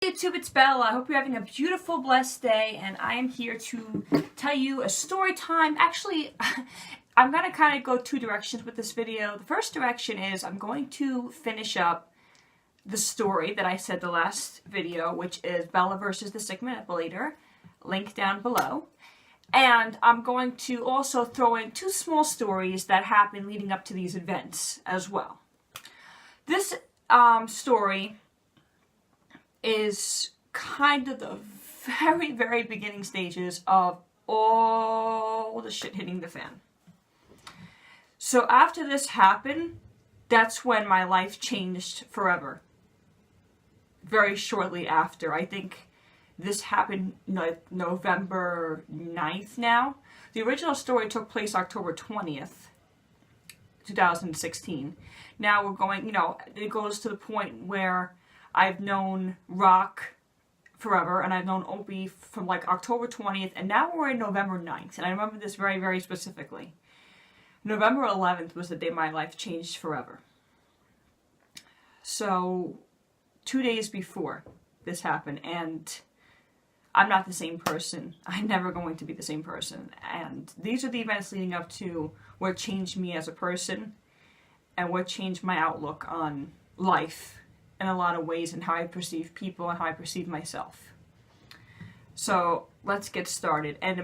YouTube, it's Bella. I hope you're having a beautiful, blessed day, and I am here to tell you a story time. Actually, I'm going to kind of go two directions with this video. The first direction is I'm going to finish up the story that I said the last video, which is Bella versus the Sick Manipulator, link down below. And I'm going to also throw in two small stories that happened leading up to these events as well. This story is kind of the very, very beginning stages of all the shit hitting the fan. So after this happened, that's when my life changed forever. Very shortly after. I think this happened November 9th now. The original story took place October 20th, 2016. Now we're going, it goes to the point where I've known Rock forever, and I've known Opie from like October 20th, and now we're in November 9th, and I remember this very, very specifically. November 11th was the day my life changed forever. So, 2 days before this happened, and I'm not the same person. I'm never going to be the same person, and these are the events leading up to what changed me as a person, and what changed my outlook on life in a lot of ways, and how I perceive people and how I perceive myself. So let's get started. And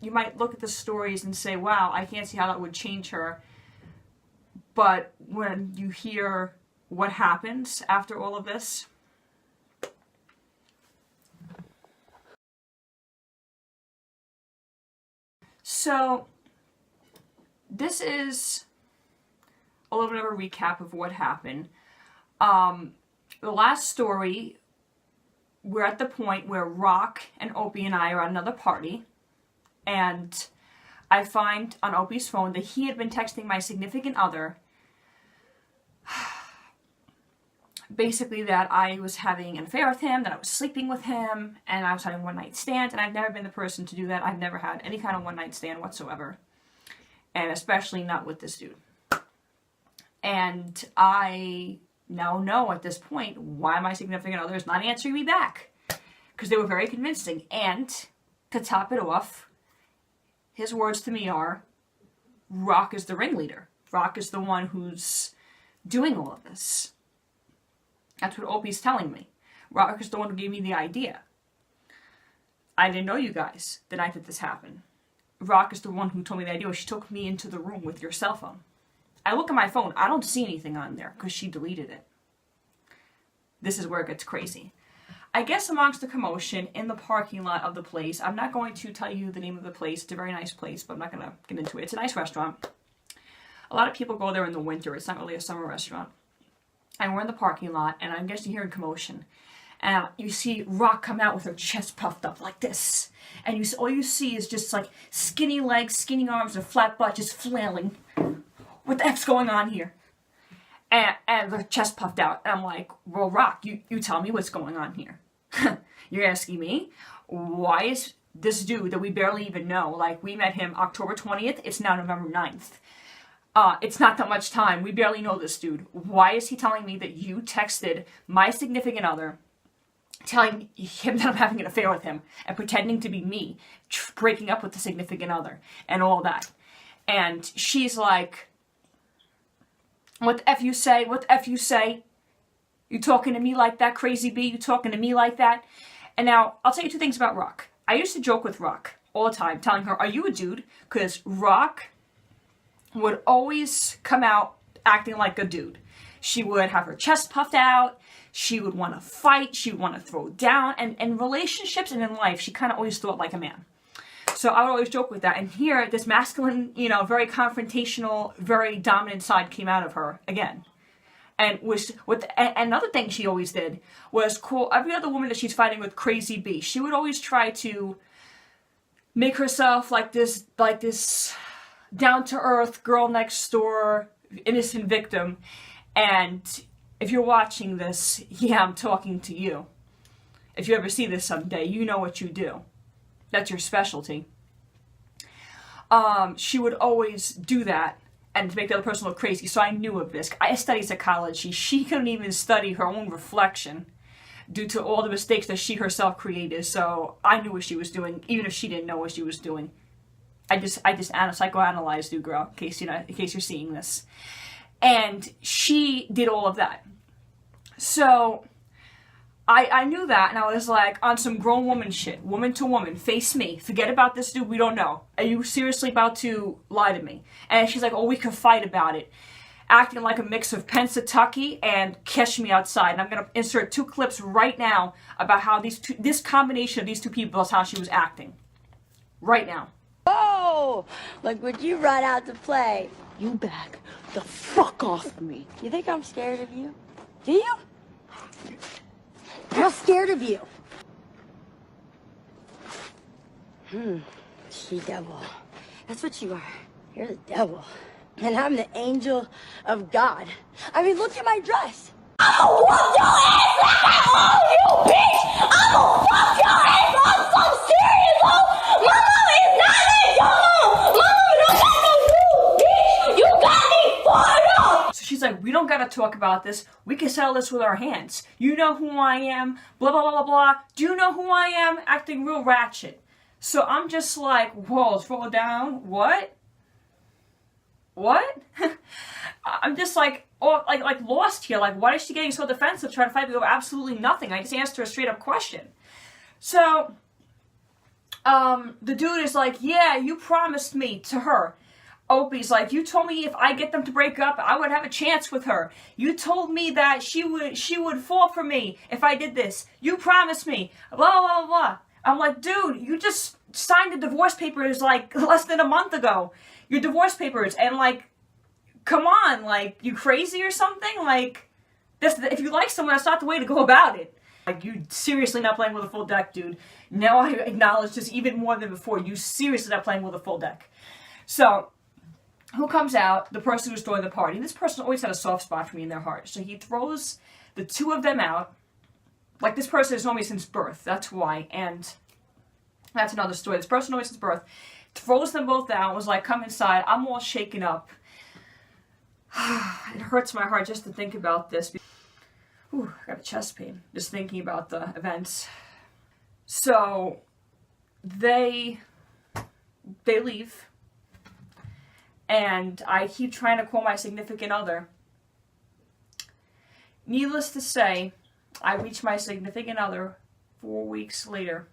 you might look at the stories and say, wow, I can't see how that would change her. But when you hear what happens after all of this, so this is a little bit of a recap of what happened. The last story, we're at the point where Rock and Opie and I are at another party, and I find on Opie's phone that he had been texting my significant other, basically that I was having an affair with him, that I was sleeping with him, and I was having a one-night stand, and I've never been the person to do that. I've never had any kind of one-night stand whatsoever, and especially not with this dude. And I now know at this point why my significant other is not answering me back. Because they were very convincing. And to top it off, his words to me are, Rock is the ringleader. Rock is the one who's doing all of this. That's what Opie's telling me. Rock is the one who gave me the idea. I didn't know you guys the night that this happened. Rock is the one who told me the idea. She took me into the room with your cell phone. I look at my phone, I don't see anything on there because she deleted it. This is where it gets crazy. I guess amongst the commotion in the parking lot of the place, I'm not going to tell you the name of the place. It's a very nice place, but I'm not going to get into it. It's a nice restaurant. A lot of people go there in the winter. It's not really a summer restaurant. And we're in the parking lot, and I'm just hearing commotion. And you see Rock come out with her chest puffed up like this. And all you see is just like skinny legs, skinny arms, and a flat butt just flailing. What the heck's going on here? And the chest puffed out. And I'm like, well, Rock, you tell me what's going on here. You're asking me? Why is this dude that we barely even know, like we met him October 20th, it's now November 9th. It's not that much time. We barely know this dude. Why is he telling me that you texted my significant other, telling him that I'm having an affair with him, and pretending to be me, breaking up with the significant other, and all that? And she's like, what the F you say? What the F you say? You talking to me like that, crazy bee? You talking to me like that? And now, I'll tell you two things about Rock. I used to joke with Rock all the time, telling her, are you a dude? Because Rock would always come out acting like a dude. She would have her chest puffed out. She would want to fight. She would want to throw down. And in relationships and in life, she kind of always thought like a man. So I would always joke with that. And here, this masculine, very confrontational, very dominant side came out of her again. And another thing she always did was call every other woman that she's fighting with crazy bee. She would always try to make herself like this down-to-earth girl next door, innocent victim. And if you're watching this, yeah, I'm talking to you. If you ever see this someday, you know what you do. That's your specialty. She would always do that and to make the other person look crazy. So I knew of this. I studied psychology. She couldn't even study her own reflection due to all the mistakes that she herself created. So I knew what she was doing, even if she didn't know what she was doing. I just psychoanalyzed you, girl, in case you're seeing this. And she did all of that. So I knew that, and I was like, on some grown woman shit, woman to woman, face me, forget about this dude, we don't know. Are you seriously about to lie to me? And she's like, oh, we could fight about it. Acting like a mix of Pennsatucky and Catch Me Outside. And I'm going to insert 2 clips right now about how this combination of these 2 people is how she was acting. Right now. Oh, like would you run out to play? You back the fuck off of me. You think I'm scared of you? Do you? I'm scared of you. She-devil. That's what you are. You're the devil. And I'm the angel of God. I mean, look at my dress. I'ma whoop your ass like I own you, bitch! I'ma fuck your ass on some serious, oh! My mama is not like your mom! My mama don't got no food, bitch! You got me fired up! So she's like, we don't gotta talk about this. We can settle this with our hands. You know who I am, blah, blah, blah, blah, blah. Do you know who I am? Acting real ratchet. So I'm just like, whoa, scroll down. What? What? I'm just like, oh, like lost here. Like, why is she getting so defensive, trying to fight me over absolutely nothing? I just asked her a straight up question. So, the dude is like, yeah, you promised me to her. Opie's like, you told me if I get them to break up, I would have a chance with her. You told me that she would fall for me if I did this. You promised me. Blah, blah, blah. I'm like, dude, you just signed the divorce papers like less than a month ago. Your divorce papers, and like, come on, like, you crazy or something? Like, if you like someone, that's not the way to go about it. Like, you seriously not playing with a full deck, dude. Now I acknowledge this even more than before. You seriously not playing with a full deck. So, who comes out? The person who's throwing the party. This person always had a soft spot for me in their heart. So he throws the 2 of them out. Like, this person has known me since birth. That's why. And that's another story. This person known me since birth. Throws them both out. Was like, come inside. I'm all shaken up. It hurts my heart just to think about this. Ooh, I got a chest pain just thinking about the events. So they leave, and I keep trying to call my significant other. Needless to say, I reached my significant other 4 weeks later.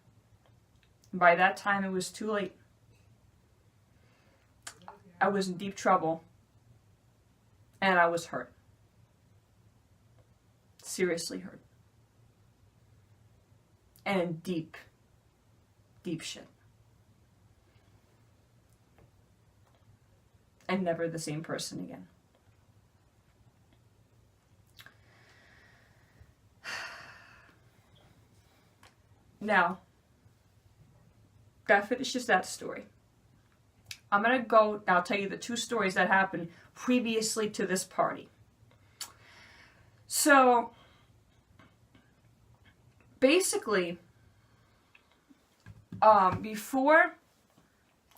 By that time, it was too late. I was in deep trouble. And I was hurt. Seriously hurt. And in deep, deep shit. And never the same person again. Now, that finishes that story. I'm going to go now tell you the 2 stories that happened previously to this party. So, basically, before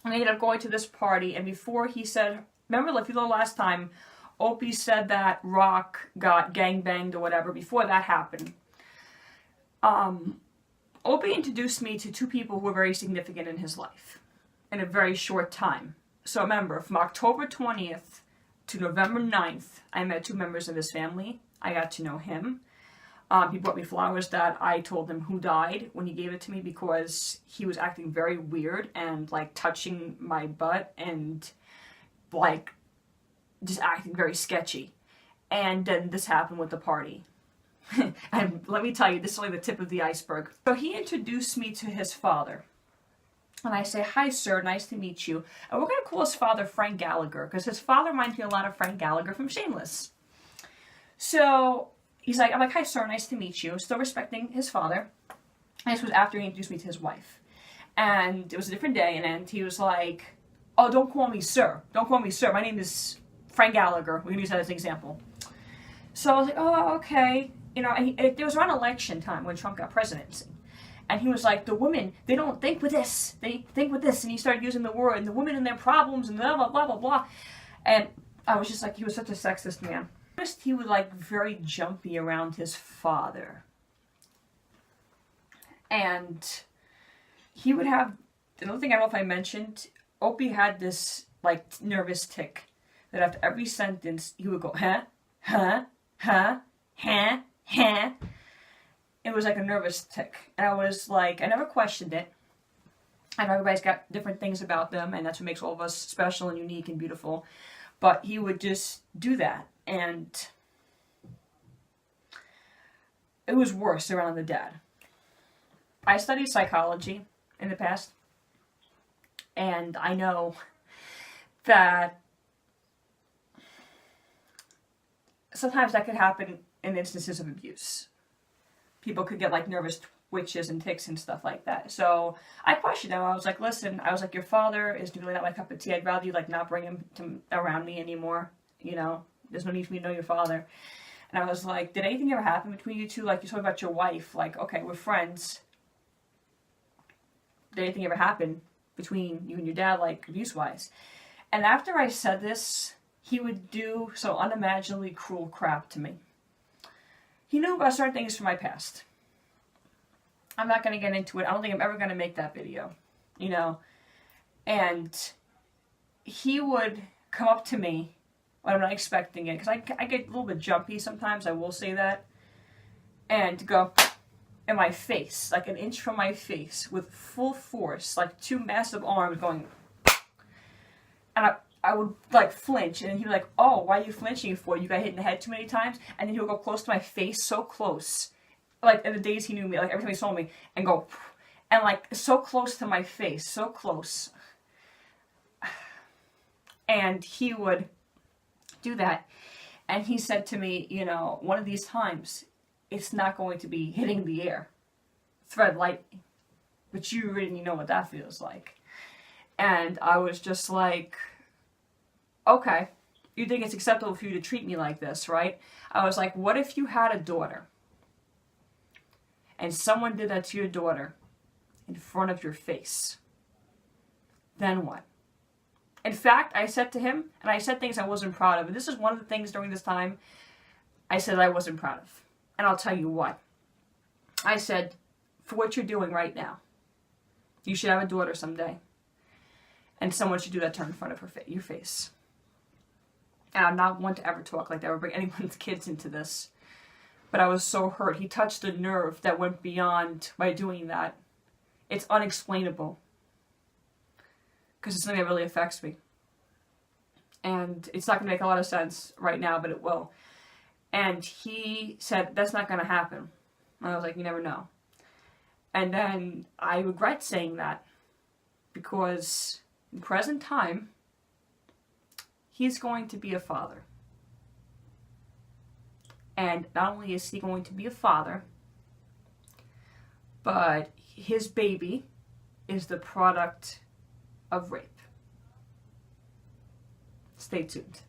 I ended up going to this party, and before he said, remember, if you know last time, Opie said that Rock got gangbanged or whatever, before that happened, Opie introduced me to 2 people who were very significant in his life in a very short time. So remember, from October 20th to November 9th, I met 2 members of his family. I got to know him. He brought me flowers that I told him who died when he gave it to me, because he was acting very weird and like touching my butt and like just acting very sketchy. And then this happened with the party. And let me tell you, this is only the tip of the iceberg. So he introduced me to his father. And I say, hi, sir, nice to meet you. And we're going to call his father Frank Gallagher, because his father reminds me a lot of Frank Gallagher from Shameless. So I'm like, hi, sir, nice to meet you. Still respecting his father. And this was after he introduced me to his wife. And it was a different day, and he was like, oh, don't call me sir. Don't call me sir. My name is Frank Gallagher. We're going to use that as an example. So I was like, oh, okay. You know, and it was around election time when Trump got presidency. And he was like, the women, they don't think with this. They think with this. And he started using the word, and the women and their problems, and blah, blah, blah, blah, blah. And I was just like, he was such a sexist man. First, he was like very jumpy around his father. And he would have, another thing I don't know if I mentioned, Opie had this, like, nervous tick that after every sentence, he would go, huh, huh, huh, huh, huh. It was like a nervous tick. And I was like, I never questioned it. I know everybody's got different things about them, and that's what makes all of us special and unique and beautiful. But he would just do that. And it was worse around the dad. I studied psychology in the past. And I know that sometimes that could happen in instances of abuse. People could get like nervous twitches and tics and stuff like that. So I questioned him. I was like, listen, I was like, your father is really not my cup of tea. I'd rather you like not bring him around me anymore. You know, there's no need for me to know your father. And I was like, did anything ever happen between you two? Like, you talk about your wife. Like, okay, we're friends. Did anything ever happen between you and your dad, like, abuse-wise? And after I said this, he would do so unimaginably cruel crap to me. He knew about certain things from my past. I'm not going to get into it. I don't think I'm ever going to make that video, you know. And he would come up to me when I'm not expecting it, because I get a little bit jumpy sometimes, I will say that, and go in my face, like an inch from my face, with full force, like two massive arms going, and I would like flinch, and he'd be like, oh, why are you flinching for? You got hit in the head too many times? And then he would go close to my face, so close, like in the days he knew me, like every time he saw me, and go, and like so close to my face, so close. And he would do that, and he said to me, you know, one of these times, it's not going to be hitting the air, thread lightning, but you really know what that feels like. And I was just like, okay, you think it's acceptable for you to treat me like this, right? I was like, what if you had a daughter, and someone did that to your daughter in front of your face? Then what? In fact, I said to him, and I said things I wasn't proud of, and this is one of the things during this time I said I wasn't proud of. And I'll tell you why. I said, for what you're doing right now, you should have a daughter someday, and someone should do that to her in front of your face. And I'm not one to ever talk like that or bring anyone's kids into this, but I was so hurt. He touched a nerve that went beyond by doing that. It's unexplainable, because it's something that really affects me. And it's not going to make a lot of sense right now, but it will. And he said, that's not going to happen. And I was like, you never know. And then I regret saying that, because in present time, he's going to be a father. And not only is he going to be a father, but his baby is the product of rape. Stay tuned.